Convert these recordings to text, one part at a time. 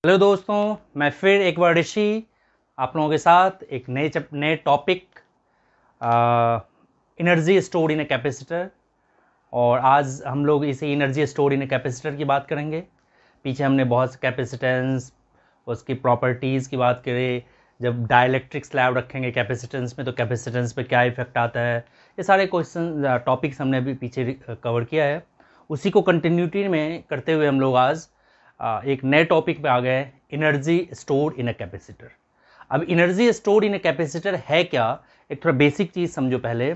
Hello दोस्तों, मैं फिर एक बार ऋषि आप लोगों के साथ एक नए topic energy stored in a capacitor. और आज हम लोग इसी energy stored in a capacitor की बात करेंगे। पीछे हमने बहुत से कैपेसिटेंस, उसकी प्रॉपर्टीज़ की बात करी। जब डाइलेक्ट्रिक स्लैब रखेंगे कैपेसिटेंस में तो कैपेसिटेंस पे क्या इफेक्ट आता है, ये सारे क्वेश्चन टॉपिक्स हमने अभी पीछे कवर किया है। उसी को कंटिन्यूटी में करते हुए हम लोग आज एक नए टॉपिक पे आ गए, energy stored in a capacitor. अब energy stored in a capacitor है क्या, एक थोड़ा बेसिक चीज़ समझो पहले।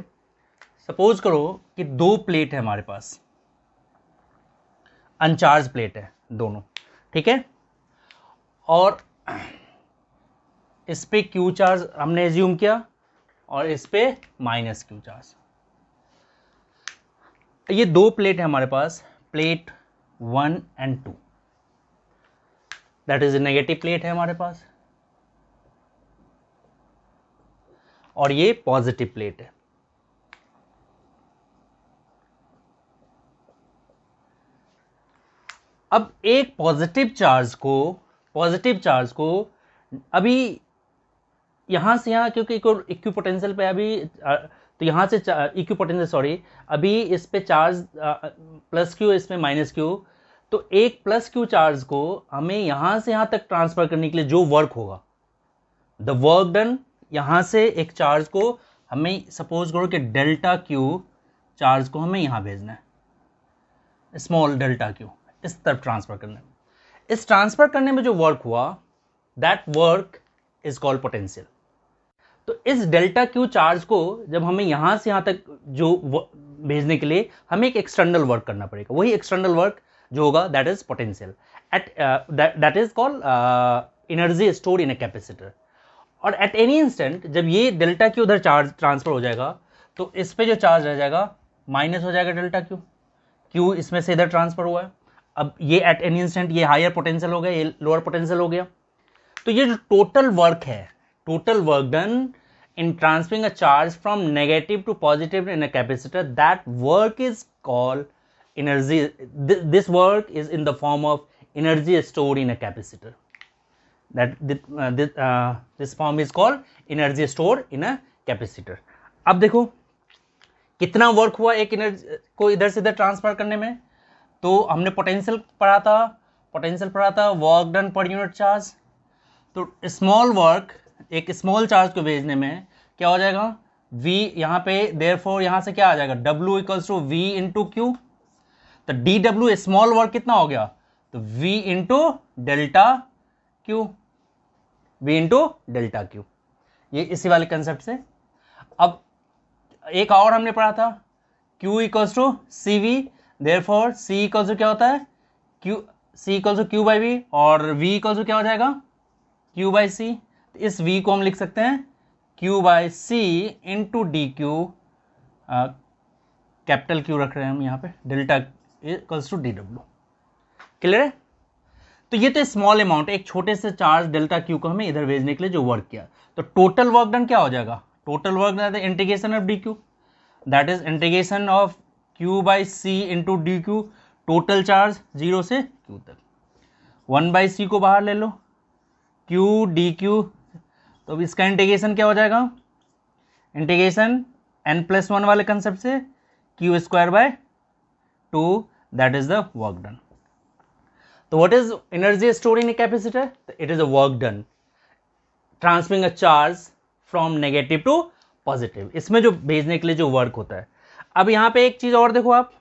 सपोज करो कि दो प्लेट है हमारे पास, अनचार्ज प्लेट है दोनों, ठीक है। और इस पे क्यू चार्ज हमने एज्यूम किया और इस पे माइनस क्यू चार्ज। ये दो प्लेट है हमारे पास, plate 1 and 2, that is negative plate है हमारे पास, और ये पॉजिटिव प्लेट है। अब एक पॉजिटिव चार्ज को अभी यहां से यहां, क्योंकि इक्विपोटेंशियल पे अभी तो यहां से इक्विपोटेंशियल अभी इस पे चार्ज प्लस क्यू, इसमें माइनस क्यू। तो एक प्लस क्यू चार्ज को हमें यहां से यहां तक ट्रांसफर करने के लिए जो वर्क होगा, द वर्क डन, यहां से एक चार्ज को हमें सपोज करो कि डेल्टा क्यू चार्ज को हमें यहां भेजना है, स्मॉल डेल्टा क्यू, इस तरफ ट्रांसफर करने में। इस ट्रांसफर करने में जो वर्क हुआ, that work is called potential. तो इस डेल्टा क्यू चार्ज को जब हमें यहां से यहां तक जो भेजने के लिए हमें एक एक्सटर्नल वर्क करना पड़ेगा, वही एक्सटर्नल वर्क जो होगा that is potential, that is called energy stored in a capacitor. और एट एनी इंस्टेंट जब ये डेल्टा क्यू उधर चार्ज ट्रांसफर हो जाएगा तो इस पे जो चार्ज रह जाएगा माइनस हो जाएगा डेल्टा क्यू, क्यू इसमें से इधर ट्रांसफर हुआ है। अब ये एट एनी इंस्टेंट ये हायर पोटेंशियल हो गया, ये लोअर पोटेंशियल हो गया। तो ये जो टोटल वर्क है, total work done in transferring a charge from negative to positive in a capacitor, that work is called energy. This work is in the form of energy stored in a capacitor. This form is called energy stored in a capacitor. अब देखो कितना work हुआ एक energy को इधर से इधर transfer करने में। तो हमने पोटेंशियल पढ़ा था, work done per unit charge. तो स्मॉल वर्क, एक स्मॉल चार्ज को भेजने में क्या हो जाएगा, v यहां पे, देयरफॉर यहां से क्या आ जाएगा, w equals to v into Q. तो dw स्मॉल वर्क कितना हो गया, तो v इंटू डेल्टा क्यू, ये इसी वाले कंसेप्ट से। अब एक और हमने पढ़ा था, q equals to C V, therefore c equals to क्या होता है, c equals to q by V, और v इक्वल्स टू क्या हो जाएगा, q बाई सी। इस v को हम लिख सकते हैं q by C into d q, capital Q रख रहे हैं हम यहाँ पे, delta equals to d W. Clear है। तो ये तो स्मॉल अमाउंट, एक छोटे से चार्ज डेल्टा क्यू को हमें इधर भेजने के लिए जो वर्क किया। तो टोटल वर्क डन क्या हो जाएगा, total work done integration of d q, that is integration of q by C into d q, total charge 0 से क्यू तक। 1 बाई सी को बाहर ले लो, क्यू डी क्यू, तो अब इसका इंटीग्रेशन क्या हो जाएगा, इंटीग्रेशन n+1 वाले कंसेप्ट से Q square by 2, that is the work done. तो what is energy stored in a capacitor, it is a work done transferring a charge from negative to positive, इसमें जो भेजने के लिए जो वर्क होता है। अब यहां पे एक चीज और देखो आप,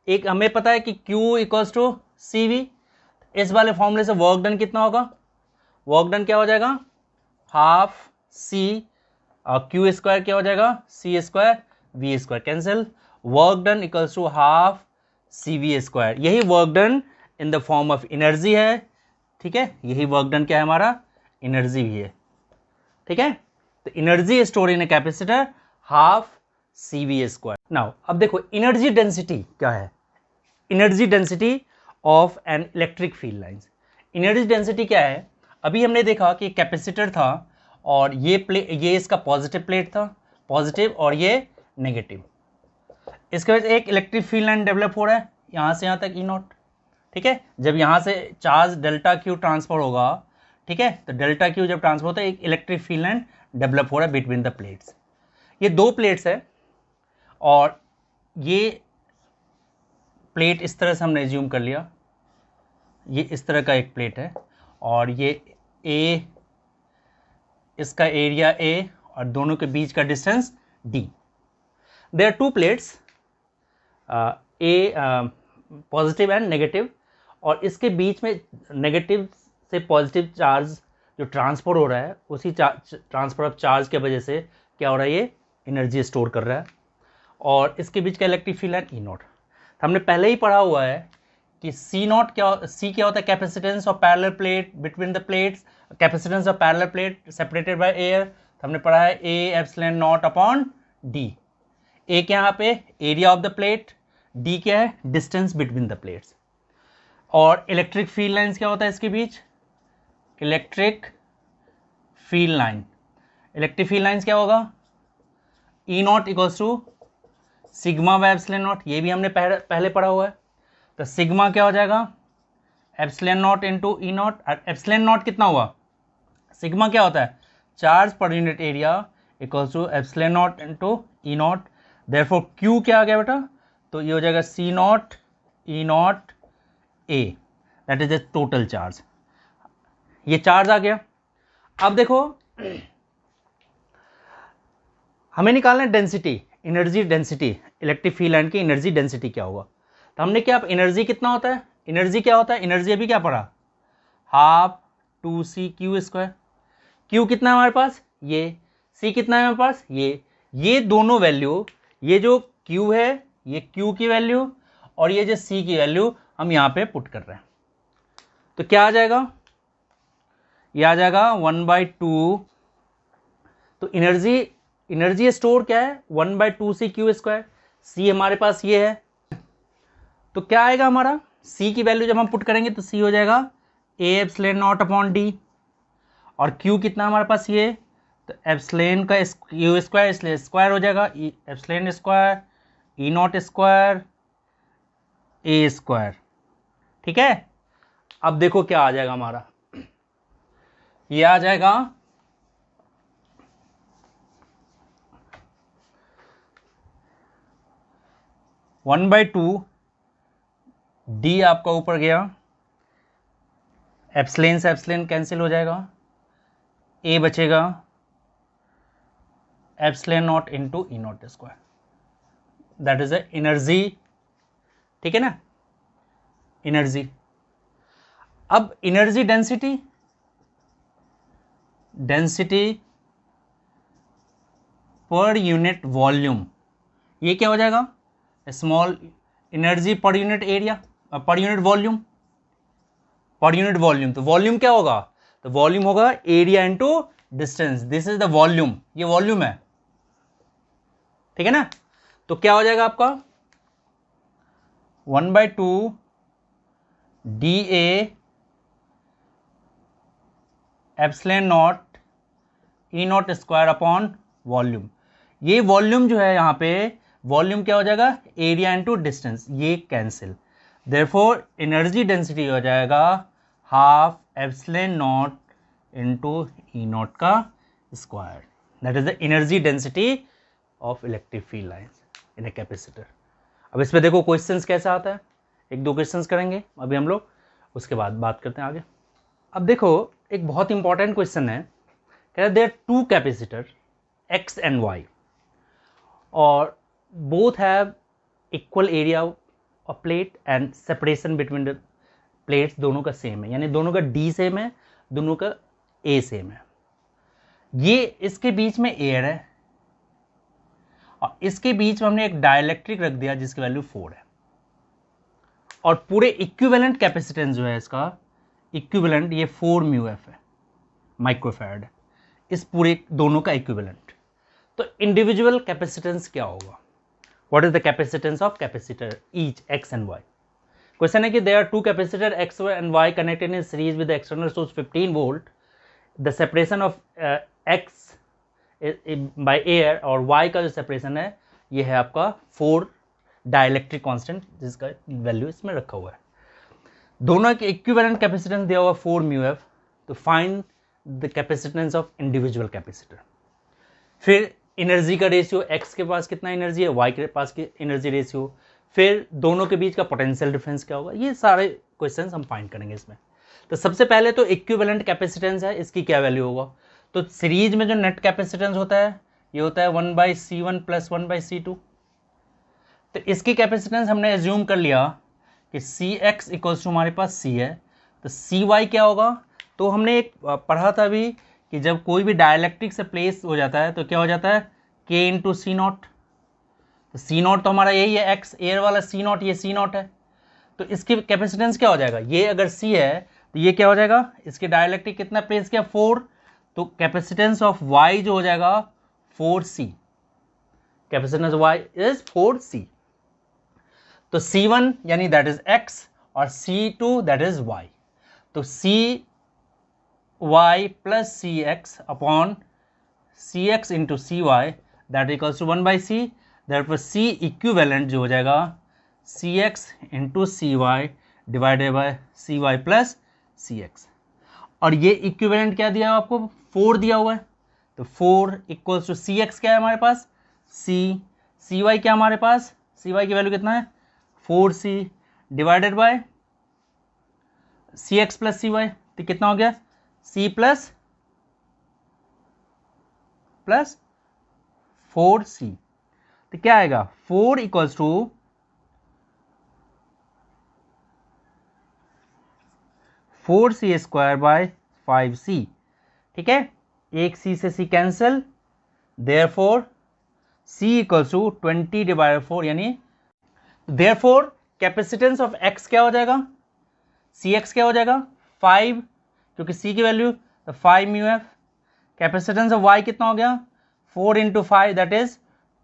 एक हमें पता है कि Q equals to C V, इस वाले फॉर्मूले से वर्क डन कितना होगा, वर्क डन क्या हो जाएगा, हाफ सी, क्यू स्क्वायर क्या हो जाएगा, C square, V square cancel, work done equals to half C V square. यही work done in the form of energy है, ठीक है। यही वर्क डन क्या है हमारा, एनर्जी भी है, ठीक है। तो energy store in a capacitor half C V square. Now अब देखो एनर्जी डेंसिटी क्या है, energy density of an electric field lines. Energy density क्या है, अभी हमने देखा कि कैपेसिटर था और ये इसका पॉजिटिव प्लेट था, पॉजिटिव, और ये नेगेटिव। इसके वजह से एक इलेक्ट्रिक फील्ड लाइन डेवलप हो रहा है यहां से यहां तक, ई नॉट, ठीक है, जब यहाँ से चार्ज डेल्टा क्यू ट्रांसफर होगा, ठीक है, तो डेल्टा क्यू जब ट्रांसफर होता है एक इलेक्ट्रिक फील्ड लाइन डेवलप हो रहा है बिटवीन द प्लेट्स। ये दो प्लेट्स है और ये प्लेट इस तरह से हमने एज्यूम कर लिया, ये इस तरह का एक प्लेट है और ये ए, इसका एरिया ए और दोनों के बीच का distance D. There are two plates, a positive and negative, और इसके बीच में नेगेटिव से पॉजिटिव चार्ज जो ट्रांसफर हो रहा है, उसी ट्रांसफर ऑफ चार्ज के वजह से क्या हो रहा है, ये एनर्जी स्टोर कर रहा है। और इसके बीच का इलेक्ट्रिक फील्ड है ई नॉट। हमने पहले ही पढ़ा हुआ है कि सी नॉट सी क्या होता है, capacitance of parallel plate between the plates, capacitance of parallel plate separated by air. हमने पढ़ा है A epsilon naught upon D. A क्या यहाँ पे area of the plate, D क्या है डिस्टेंस बिटवीन द प्लेट्स। और इलेक्ट्रिक फील्ड लाइंस क्या होता है इसके बीच, electric field line, electric field lines क्या होगा, E naught equals to sigma by epsilon naught. ये भी हमने पहले पढ़ा हुआ है। तो सिग्मा क्या हो जाएगा, epsilon naught into E naught. Epsilon naught कितना हुआ, सिग्मा क्या होता है चार्ज पर unit area equals to epsilon naught into E naught. Therefore Q क्या आ गया बेटा, तो ये हो जाएगा C naught E naught A, that is the total charge. ये चार्ज आ गया। अब देखो हमें निकालना है density, energy density, electric field line की एनर्जी डेंसिटी क्या होगा। तो हमने क्या, एनर्जी कितना होता है, एनर्जी क्या होता है, एनर्जी अभी क्या पढ़ा, half 2c Q square. Q कितना है हमारे पास, ये सी कितना है हमारे पास, ये दोनों वैल्यू, ये जो क्यू है ये क्यू की वैल्यू और ये जो सी की वैल्यू हम यहाँ पे पुट कर रहे हैं। तो क्या आ जाएगा, ये आ जाएगा 1/2। तो एनर्जी स्टोर क्या है 1/2c क्यू स्क्वायर। सी हमारे पास ये है, तो क्या आएगा हमारा, सी की वैल्यू जब हम पुट करेंगे तो सी हो जाएगा ए एप्सिलॉन नॉट अपॉन डी। और क्यू कितना हमारे पास ये, तो एप्सिलॉन का क्यू स्क्वायर, इसलिए स्क्वायर हो जाएगा एप्सिलॉन स्क्वायर ई नॉट स्क्वायर ए स्क्वायर। ठीक है, अब देखो क्या आ जाएगा हमारा, ये आ जाएगा 1/2 डी आपका ऊपर गया, एप्सिलॉन से एप्सिलॉन कैंसिल हो जाएगा, ए बचेगा epsilon naught into E naught square, that is the energy. ठीक है ना, एनर्जी। अब energy density, density per unit volume, ये क्या हो जाएगा, स्मॉल एनर्जी पर unit area, per unit volume, per unit volume. तो वॉल्यूम क्या होगा, तो वॉल्यूम होगा area into distance, this is the volume, ये वॉल्यूम है। ठीक है ना, तो क्या हो जाएगा आपका 1/2 D A epsilon naught E naught square upon volume. ये वॉल्यूम जो है यहाँ पे, वॉल्यूम क्या हो जाएगा एरिया इनटू डिस्टेंस, ये कैंसिल। देयरफॉर एनर्जी डेंसिटी हो जाएगा half epsilon naught into E naught का square, that is the energy density of electric field lines in a capacitor. अब इसमें देखो क्वेश्चंस कैसा आता है, एक दो क्वेश्चंस करेंगे अभी हम लोग, उसके बाद बात करते हैं आगे। अब देखो एक बहुत इंपॉर्टेंट क्वेश्चन है, कह रहे there two capacitor X and Y और both have equal area of plate and separation between the plates दोनों का सेम है, यानी दोनों का D सेम है, दोनों का A सेम है। ये इसके बीच में एयर है और इसके बीच में हमने एक डाइलेक्ट्रिक रख दिया जिसकी वैल्यू 4 है, और पूरे इक्विवेलेंट कैपेसिटेंस जो है इसका इक्विवेलेंट ये 4 μF है, माइक्रोफैराड, इस पूरे दोनों का इक्विवेलेंट। तो इंडिविजुअल कैपेसिटेंस क्या होगा, what is the capacitance of capacitor each x and y। Question है कि there are two capacitor x and y connected in series with the external source 15 volt, the separation of x by air और y का जो separation है ये है आपका 4 dielectric constant जिसका वैल्यू इसमें रखा हुआ है। दोनों के इक्विवेलेंट कैपेसिटेंस दिया हुआ 4 म्यू एफ, तो find the capacitance of individual capacitor. फिर एनर्जी का रेशियो, एक्स के पास कितना एनर्जी है, वाई के पास की एनर्जी रेशियो, फिर दोनों के बीच का पोटेंशियल डिफरेंस क्या होगा, ये सारे क्वेश्चंस हम फाइंड करेंगे इसमें। तो सबसे पहले तो इक्विवेलेंट कैपेसिटेंस है, इसकी क्या वैल्यू होगा। तो सीरीज में जो नेट कैपेसिटेंस होता है ये होता है 1/C1 + 1/C2। तो इसकी कैपेसिटेंस हमने एज्यूम कर लिया कि Cx इक्वल्स टू हमारे पास C है, तो Cy क्या होगा। तो हमने एक पढ़ा था अभी कि जब कोई भी डाइलेक्ट्रिक से प्लेस हो जाता है तो क्या हो जाता है, K × C0। तो C0 तो हमारा यही है, x एयर वाला C0, ये C0 है। तो इसकी कैपेसिटेंस क्या हो जाएगा, ये अगर C है तो ये क्या हो जाएगा, इसके डाइलेक्ट्रिक कितना प्लेस किया 4, तो कैपेसिटेंस ऑफ Y जो हो जाएगा 4C, capacitance Y is 4C। तो C1 यानी दैट इज x और C2 दैट इज y। तो Cy + Cx upon Cx into Cy that equals to 1/C। Therefore C equivalent जो हो जाएगा Cx into Cy divided by Cy + Cx। और ये equivalent क्या दिया है आपको, 4 दिया हुआ है। तो 4 इक्वल्स टू Cx क्या है हमारे पास Cy क्या हमारे पास, Cy की वैल्यू कितना है 4C divided by Cx + Cy, तो कितना हो गया C + 4C। तो क्या आएगा 4 equals to 4C² bye 5C। ठीक है, एक C से C cancel, therefore C equals to 20/4, यानी देयरफॉर कैपेसिटेंस ऑफ x क्या हो जाएगा, Cx क्या हो जाएगा 5, क्योंकि C की वैल्यू तो 5 mu F. Capacitance of y कितना हो गया 4 × 5 दैट इज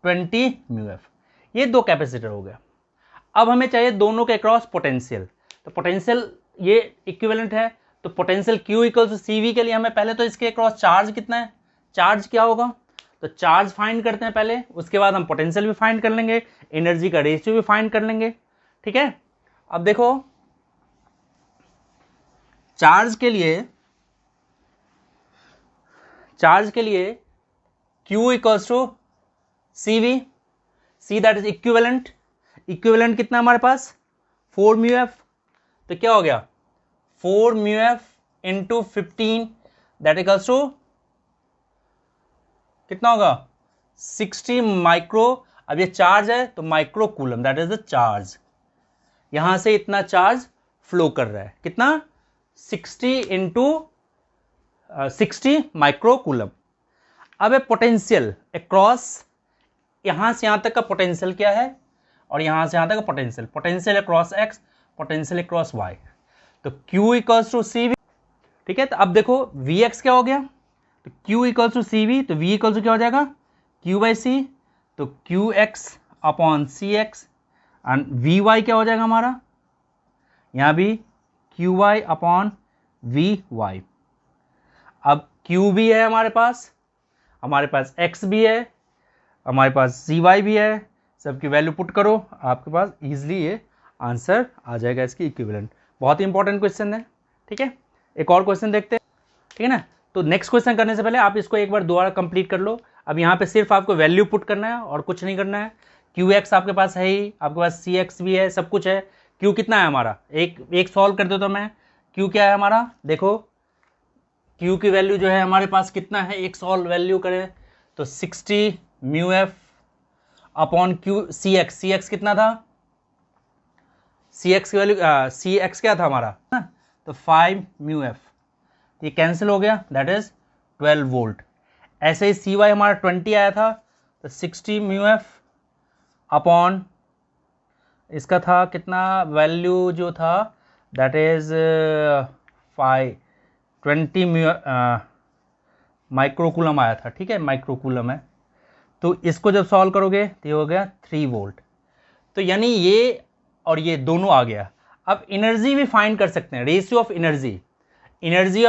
20 म्यू एफ। ये दो कैपेसिटर हो गया। अब हमें चाहिए दोनों के अक्रॉस पोटेंशियल। तो पोटेंशियल ये इक्विवेलेंट है, तो potential Q equals to CV के लिए हमें पहले तो इसके अक्रॉस चार्ज कितना है, चार्ज क्या होगा, तो चार्ज फाइंड करते हैं पहले, उसके बाद हम पोटेंशियल भी फाइंड कर लेंगे, एनर्जी का रेशियो भी फाइंड कर लेंगे। ठीक है, अब देखो चार्ज के लिए Q equals to CV, C that is equivalent कितना हमारे पास 4 म्यू एफ। तो क्या हो गया 4 mu F into 15 that equals to कितना होगा 60 माइक्रो। अब ये चार्ज है तो micro coulomb that is the charge, यहां से इतना चार्ज फ्लो कर रहा है, कितना 60 × 60 माइक्रो कूलम। अब है पोटेंशियल अक्रॉस, यहां से यहां तक का पोटेंशियल क्या है और यहां से यहां तक का potential across x, potential across y। तो Q इक्वल्स टू CV। ठीक है, तो अब देखो Vx क्या हो गया, तो Q इक्वल्स टू CV, तो V इक्वल्स टू क्या हो जाएगा Q/C, तो QX upon CX and Vy क्या हो जाएगा हमारा, यहां भी QY अपॉन VY। अब Q भी है हमारे पास X भी है, हमारे पास CY भी है, सबकी वैल्यू पुट करो, आपके पास इजीली ये आंसर आ जाएगा इसकी इक्विवेलेंट। बहुत ही इंपॉर्टेंट क्वेश्चन है। ठीक है, एक और क्वेश्चन देखते हैं। ठीक है ना, तो नेक्स्ट क्वेश्चन करने से पहले आप इसको एक बार दोबारा कंप्लीट कर लो। अब यहाँ पे सिर्फ आपको वैल्यू पुट करना है और कुछ नहीं करना है। QX आपके पास है ही, आपके पास CX भी है, सब कुछ है। Q कितना है हमारा, एक सॉल्व कर दो तो मैं, Q क्या है हमारा, देखो Q की वैल्यू जो है हमारे पास कितना है, एक सॉल्व वैल्यू करें तो 60 म्यू एफ अपॉन CX कितना था, CX की वैल्यू CX क्या था हमारा, तो 5 म्यू एफ, ये कैंसिल हो गया दैट इज 12 वोल्ट। ऐसे ही CY हमारा 20 आया था, तो 60 म्यू एफ अपॉन इसका था कितना वैल्यू जो था दैट इज 20 माइक्रोकूलम आया था। ठीक है, माइक्रोकूलम है, तो इसको जब सॉल्व करोगे तो ये हो गया 3 वोल्ट। तो यानी ये और ये दोनों आ गया। अब एनर्जी भी फाइंड कर सकते हैं, ratio of energy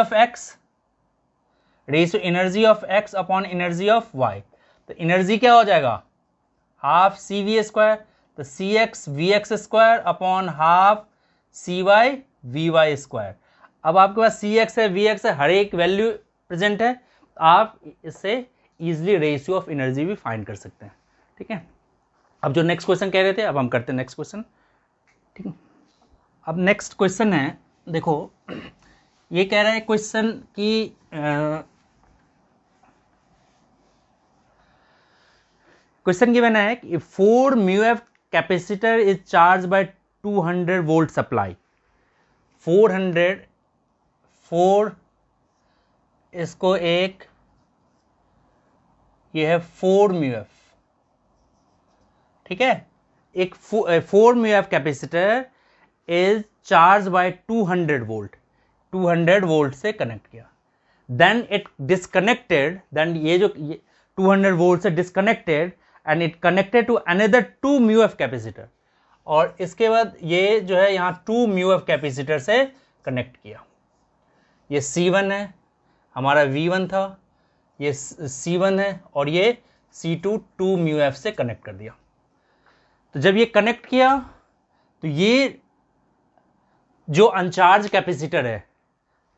of x upon energy of y। तो एनर्जी क्या हो जाएगा हाफ CV², तो CX VX² upon half CY V Y square. अब आपके पास सी एक्स है, वी एक्स है, हर एक वैल्यू प्रेजेंट है, आप इससे इजिली रेशियो ऑफ एनर्जी भी फाइंड कर सकते हैं। ठीक है, अब जो नेक्स्ट क्वेश्चन कह रहे थे, अब हम करते हैं नेक्स्ट क्वेश्चन। ठीक है, अब नेक्स्ट क्वेश्चन है, देखो ये कह रहा है क्वेश्चन कि क्वेश्चन गिवन है कि 4 μF capacitor is charge by 200 volt supply. 4 इसको एक, ये है 4 μF। ठीक है, एक 4 μF capacitor is charge by 200 volt, 200 volt से कनेक्ट किया, देन इट डिस्कनेक्टेड, देन ये जो 200 वोल्ट से disconnected and it connected to another 2 μF capacitor, और इसके बाद ये जो है यहाँ 2 μF कैपेसिटर से कनेक्ट किया। ये C1 है, हमारा V1 था, ये C1 है, और ये C2 2 μF से कनेक्ट कर दिया। तो जब ये कनेक्ट किया तो ये जो अनचार्ज कैपेसिटर है,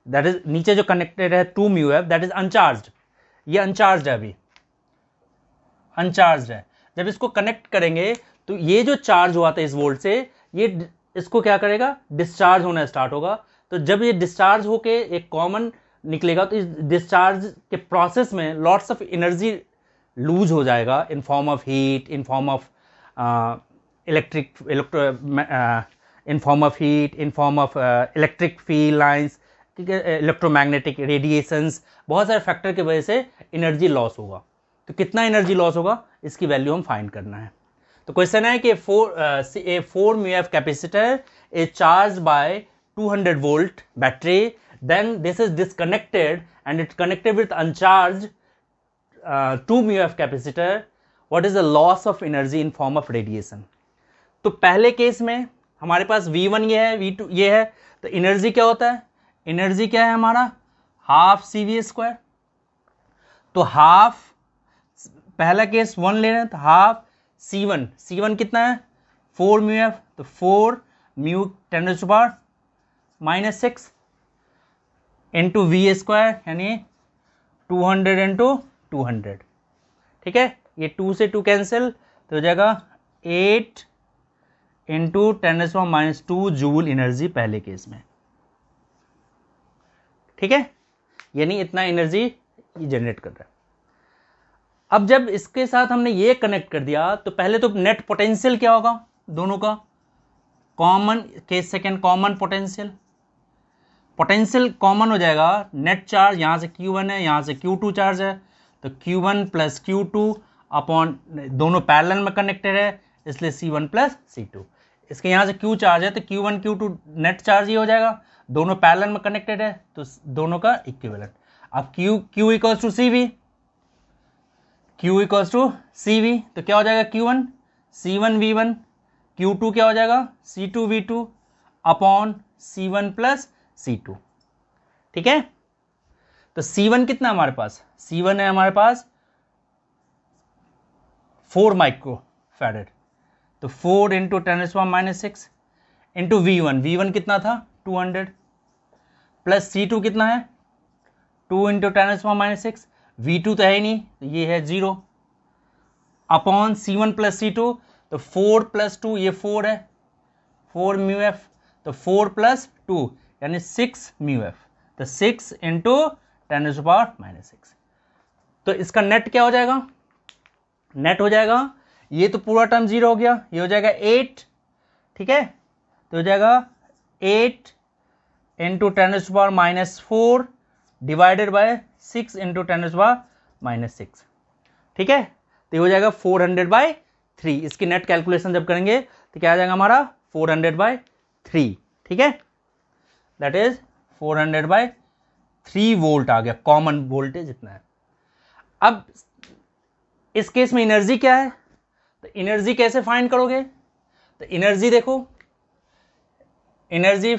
दैट इज नीचे जो कनेक्टेड है 2 μF, दैट इज अनचार्ज, ये अनचार्ज है, अभी अनचार्ज है। जब इसको कनेक्ट करेंगे तो ये जो चार्ज हुआ था इस वोल्ट से, ये इसको क्या करेगा, डिस्चार्ज होना स्टार्ट होगा। तो जब ये डिस्चार्ज होके एक कॉमन निकलेगा तो इस डिस्चार्ज के प्रोसेस में लॉट्स ऑफ एनर्जी लूज हो जाएगा इन form of heat, in form of electric field lines, electromagnetic radiations, बहुत सारे फैक्टर की वजह से एनर्जी लॉस होगा। तो कितना एनर्जी लॉस होगा, इसकी वैल्यू हम फाइंड करना है। तो क्वेश्चन है कि 4 μF capacitor is charge by 200 volt battery, then this is disconnected and it connected with uncharge 2 μF capacitor, what is the loss of energy in form of radiation. तो पहले case में हमारे पास V1 ये है, V2 ये है, तो energy क्या होता है, एनर्जी क्या है हमारा, हाफ CV²। तो हाफ, पहला केस 1 ले रहे हैं, तो हाफ C1, C1 कितना है 4 μF, तो 4 μ 10⁻⁻6 इंटू V² यानी 200 इंटू 200। ठीक है, ये 2 से 2 कैंसिल, तो हो जाएगा 8 इंटू 10⁻² जूल एनर्जी पहले केस में। ठीक है, यानी इतना एनर्जी जनरेट कर रहा है। अब जब इसके साथ हमने ये कनेक्ट कर दिया तो पहले तो नेट पोटेंशियल क्या होगा दोनों का, common case second common potential, potential common हो जाएगा, नेट चार्ज यहाँ से Q1 है, यहाँ से Q2 चार्ज है, तो Q1 प्लस Q2 अपॉन, दोनों पैरेलल में कनेक्टेड है इसलिए C1 प्लस C2। इसके यहाँ से Q चार्ज है तो Q1 Q2 नेट चार्ज ही हो जाएगा, दोनों पैरेलल में कनेक्टेड है तो दोनों का इक्विवेलेंट। अब Q equals to CV, Q equals to CV, तो क्या हो जाएगा Q1 C1 V1, Q2 क्या हो जाएगा C2 V2 upon C1 plus C2। ठीक है, तो C1 कितना हमारे पास, C1 है हमारे पास 4 माइक्रोफैरेड, तो 4 इंटू 10⁻⁻6 इंटू V1 कितना था 200, प्लस C2 कितना है 2 इंटू 10⁻⁻6, V2 तो है ही नहीं, तो ये है 0 अपॉन C1 प्लस C2, तो 4 प्लस 2 ये 4 है 4 μF, तो 4 प्लस 2 यानी 6 μF, तो 6 इंटू 10⁻⁻6। तो इसका नेट क्या हो जाएगा, नेट हो जाएगा, ये तो पूरा टर्म 0 हो गया, ये हो जाएगा 8। ठीक है, तो हो जाएगा 8 इंटू 10⁻⁻4 डिवाइडेड बाय 6 इंटू 10⁻⁻6। ठीक है, तो ये हो जाएगा 400/3। इसकी नेट कैलकुलेशन जब करेंगे तो क्या आ जाएगा हमारा 400/3। ठीक है, दैट इज 400/3 वोल्ट आ गया, कॉमन वोल्टेज इतना है। अब इस केस में एनर्जी क्या है, तो एनर्जी कैसे फाइंड करोगे, तो एनर्जी देखो, एनर्जी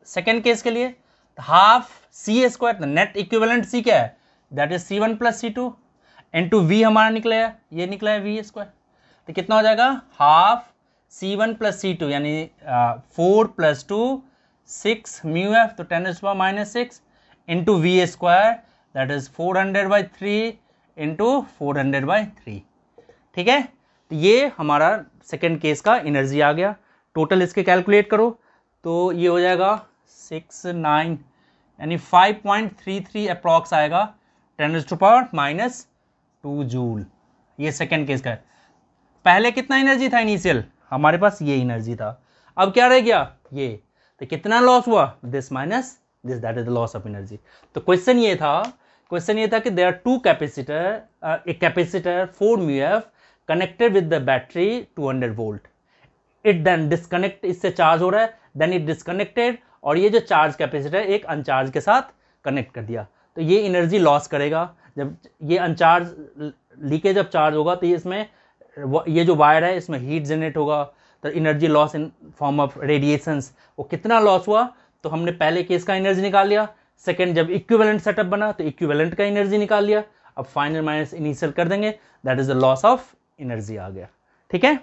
सेकेंड केस के लिए half C², net equivalent C क्या है, that is C1 plus C2 into V हमारा निकला है, ये निकला है V², तो कितना हो जाएगा हाफ C1 प्लस C2 यानी 4 प्लस 2 6 म्यू एफ, तो 10⁻⁻6 into V square, that is 400/3 into 400/3। ठीक है, तो ये हमारा सेकेंड केस का एनर्जी आ गया। टोटल इसके कैलकुलेट करो तो ये हो जाएगा 69 यानी 5.33 अप्रॉक्स आएगा 10⁻⁻2 जूल। ये सेकेंड केस का है। पहले कितना एनर्जी था इनिशियल, हमारे पास ये एनर्जी था, अब क्या रह गया ये, तो कितना लॉस हुआ, this minus this, that is the loss of energy. तो क्वेश्चन ये था कि देयर आर टू कैपेसिटर, एक capacitor 4 mu F connected with the battery 200 volt, it then disconnect, इससे चार्ज हो रहा है, देन इट डिस्कनेक्टेड, और ये जो चार्ज कैपेसिटर एक अनचार्ज के साथ कनेक्ट कर दिया, तो ये एनर्जी लॉस करेगा। जब ये अनचार्ज लीकेज जब चार्ज होगा तो ये इसमें ये जो वायर है इसमें हीट जनरेट होगा, तो energy loss in form of radiations, वो कितना लॉस हुआ, तो हमने पहले केस का एनर्जी निकाल लिया, सेकेंड जब इक्विवेलेंट सेटअप बना तो इक्विवेलेंट का एनर्जी निकाल लिया, अब फाइनल माइनस इनिशियल कर देंगे, that is the loss of energy आ गया। ठीक है,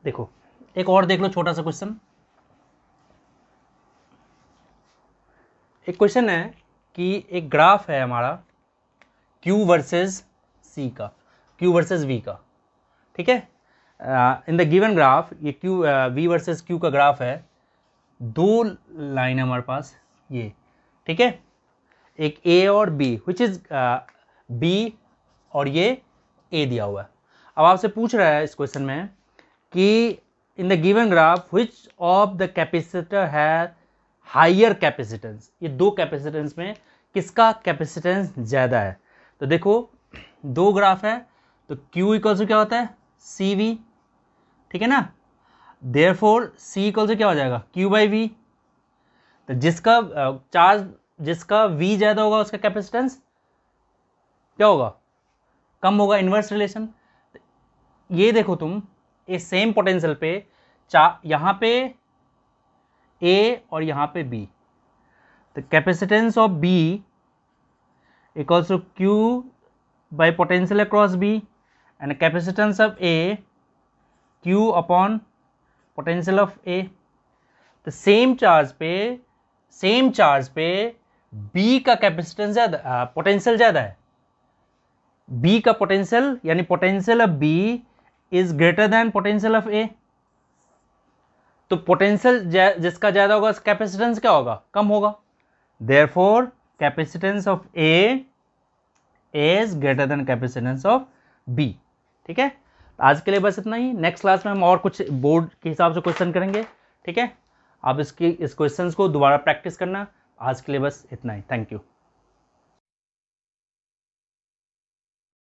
देखो एक और देख लो छोटा सा क्वेश्चन। एक क्वेश्चन है कि एक ग्राफ है हमारा Q वर्सेस C का, Q वर्सेस V का। ठीक है, इन द गिवन ग्राफ ये Q V वर्सेस Q का ग्राफ है, दो लाइन है हमारे पास ये। ठीक है, एक A और B, विच इज B और ये A दिया हुआ है। अब आपसे पूछ रहा है इस क्वेश्चन में कि in the given graph which of the capacitor है हायर कैपेसिटेंस, ये दो कैपेसिटेंस में किसका कैपेसिटेंस ज्यादा है। तो देखो दो ग्राफ है, तो Q इक्वल टू क्या होता है CV, ठीक है ना, देयरफॉर C इक्वल टू क्या हो जाएगा Q/V। तो जिसका चार्ज, जिसका V ज्यादा होगा उसका कैपेसिटेंस क्या होगा, कम होगा, इनवर्स रिलेशन। ये देखो तुम इस सेम पोटेंशियल पे यहां पे A और यहां पे B, तो capacitance of B equals to Q by potential across B and capacitance of A Q upon potential of A। तो सेम चार्ज पे B का कैपेसिटेंस ज्यादा, पोटेंशियल ज्यादा है, B का पोटेंशियल यानी potential of B is greater than potential of A। तो potential जिसका ज्यादा होगा उसका कैपेसिटेंस क्या होगा, कम होगा, therefore capacitance of A is greater than capacitance of B। ठीक है, आज के लिए बस इतना ही। नेक्स्ट क्लास में हम और कुछ बोर्ड के हिसाब से क्वेश्चन करेंगे। ठीक है, आप इस क्वेश्चंस को दोबारा प्रैक्टिस करना। आज के लिए बस इतना ही, थैंक यू।